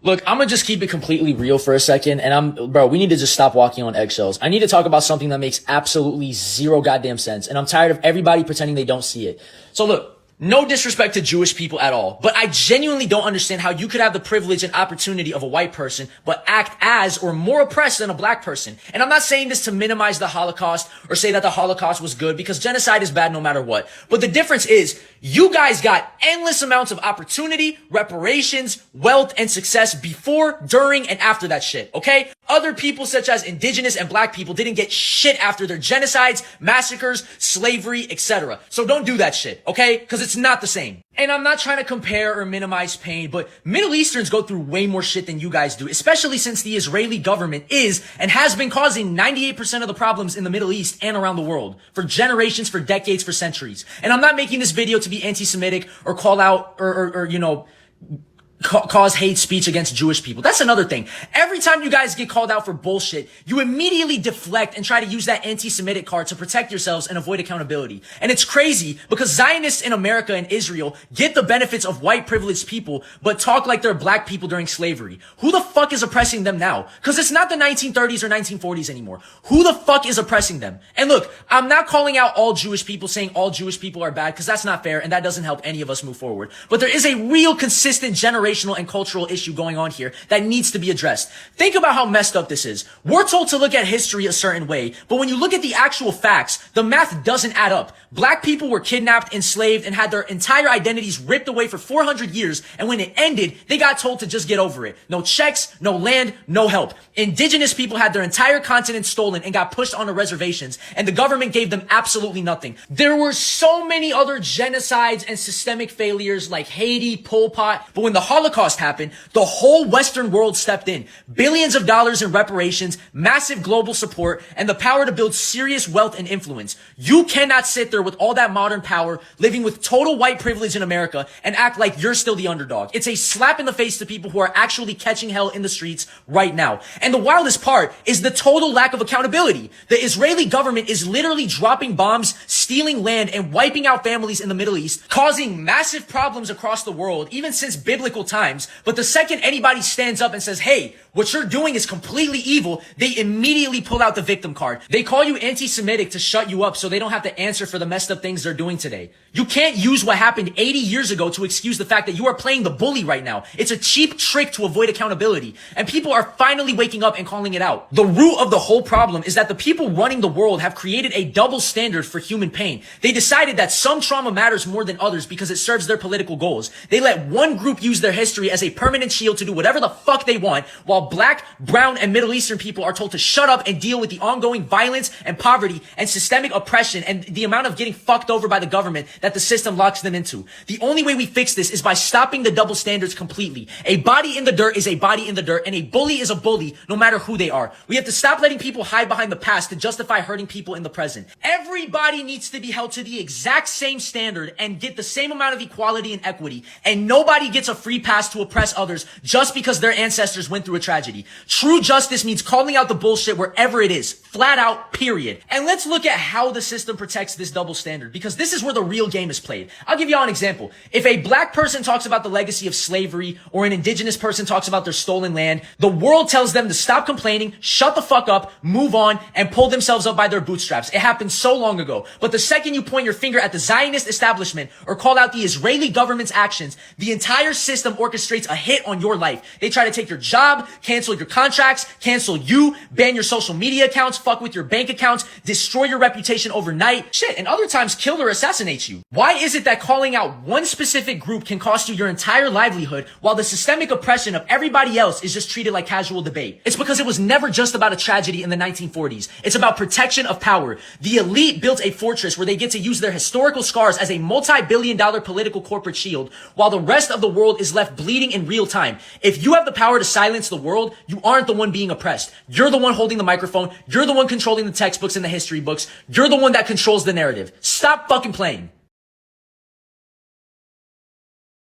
Look, I'm gonna just keep it completely real for a second, and bro, we need to just stop walking on eggshells. I need to talk about something that makes absolutely zero goddamn sense, and I'm tired of everybody pretending they don't see it. So look, no disrespect to Jewish people at all, but I genuinely don't understand how you could have the privilege and opportunity of a white person, but act as or more oppressed than a black person. And I'm not saying this to minimize the Holocaust or say that the Holocaust was good, because genocide is bad no matter what. But the difference is, you guys got endless amounts of opportunity, reparations, wealth, and success before, during, and after that shit, okay? Other people such as indigenous and black people didn't get shit after their genocides, massacres, slavery, etc. So don't do that shit, okay? Because it's not the same. And I'm not trying to compare or minimize pain, but Middle Easterns go through way more shit than you guys do, especially since the Israeli government is and has been causing 98% of the problems in the Middle East and around the world for generations, for decades, for centuries. And I'm not making this video to be anti-Semitic or call out or you know, cause hate speech against Jewish people. That's another thing. Every time you guys get called out for bullshit, you immediately deflect and try to use that anti-Semitic card to protect yourselves and avoid accountability. And it's crazy because Zionists in America and Israel get the benefits of white privileged people, but talk like they're black people during slavery. Who the fuck is oppressing them now? Because it's not the 1930s or 1940s anymore. Who the fuck is oppressing them? And look, I'm not calling out all Jewish people, saying all Jewish people are bad, because that's not fair and that doesn't help any of us move forward. But there is a real consistent generational and cultural issue going on here that needs to be addressed. Think about how messed up this is. We're told to look at history a certain way, but when you look at the actual facts, the math doesn't add up. Black people were kidnapped, enslaved, and had their entire identities ripped away for 400 years, and when it ended, they got told to just get over it. No checks, no land, no help. Indigenous people had their entire continent stolen and got pushed onto reservations, and the government gave them absolutely nothing. There were so many other genocides and systemic failures like Haiti, Pol Pot, but when the Holocaust happened, the whole Western world stepped in. Billions of dollars in reparations, massive global support, and the power to build serious wealth and influence. You cannot sit there with all that modern power, living with total white privilege in America, and act like you're still the underdog. It's a slap in the face to people who are actually catching hell in the streets right now. And the wildest part is the total lack of accountability. The Israeli government is literally dropping bombs, stealing land, and wiping out families in the Middle East, causing massive problems across the world, even since biblical times. But the second anybody stands up and says, hey, what you're doing is completely evil, they immediately pull out the victim card. They call you anti-Semitic to shut you up so they don't have to answer for the messed up things they're doing today. You can't use what happened 80 years ago to excuse the fact that you are playing the bully right now. It's a cheap trick to avoid accountability, and people are finally waking up and calling it out. The root of the whole problem is that the people running the world have created a double standard for human pain. They decided that some trauma matters more than others because it serves their political goals. They let one group use their history as a permanent shield to do whatever the fuck they want, while black, brown, and Middle Eastern people are told to shut up and deal with the ongoing violence and poverty and systemic oppression and the amount of getting fucked over by the government that the system locks them into. The only way we fix this is by stopping the double standards completely. A body in the dirt is a body in the dirt, and a bully is a bully no matter who they are. We have to stop letting people hide behind the past to justify hurting people in the present. Everybody needs to be held to the exact same standard and get the same amount of equality and equity, and nobody gets a free pass to oppress others just because their ancestors went through a tragedy. True justice means calling out the bullshit wherever it is. Flat out, period. And let's look at how the system protects this double standard, because this is where the real game is played. I'll give y'all an example. If a black person talks about the legacy of slavery, or an indigenous person talks about their stolen land, the world tells them to stop complaining, shut the fuck up, move on, and pull themselves up by their bootstraps. It happened so long ago. But the second you point your finger at the Zionist establishment or call out the Israeli government's actions, the entire system orchestrates a hit on your life. They try to take your job, cancel your contracts, cancel you, ban your social media accounts, fuck with your bank accounts, destroy your reputation overnight, shit, and other times kill or assassinate you. Why is it that calling out one specific group can cost you your entire livelihood while the systemic oppression of everybody else is just treated like casual debate? It's because it was never just about a tragedy in the 1940s. It's about protection of power. The elite built a fortress where they get to use their historical scars as a multi-billion-dollar political corporate shield, while the rest of the world is left bleeding in real time. If you have the power to silence the world, you aren't the one being oppressed. You're the one holding the microphone. You're the one controlling the textbooks and the history books. You're the one that controls the narrative. Stop fucking playing.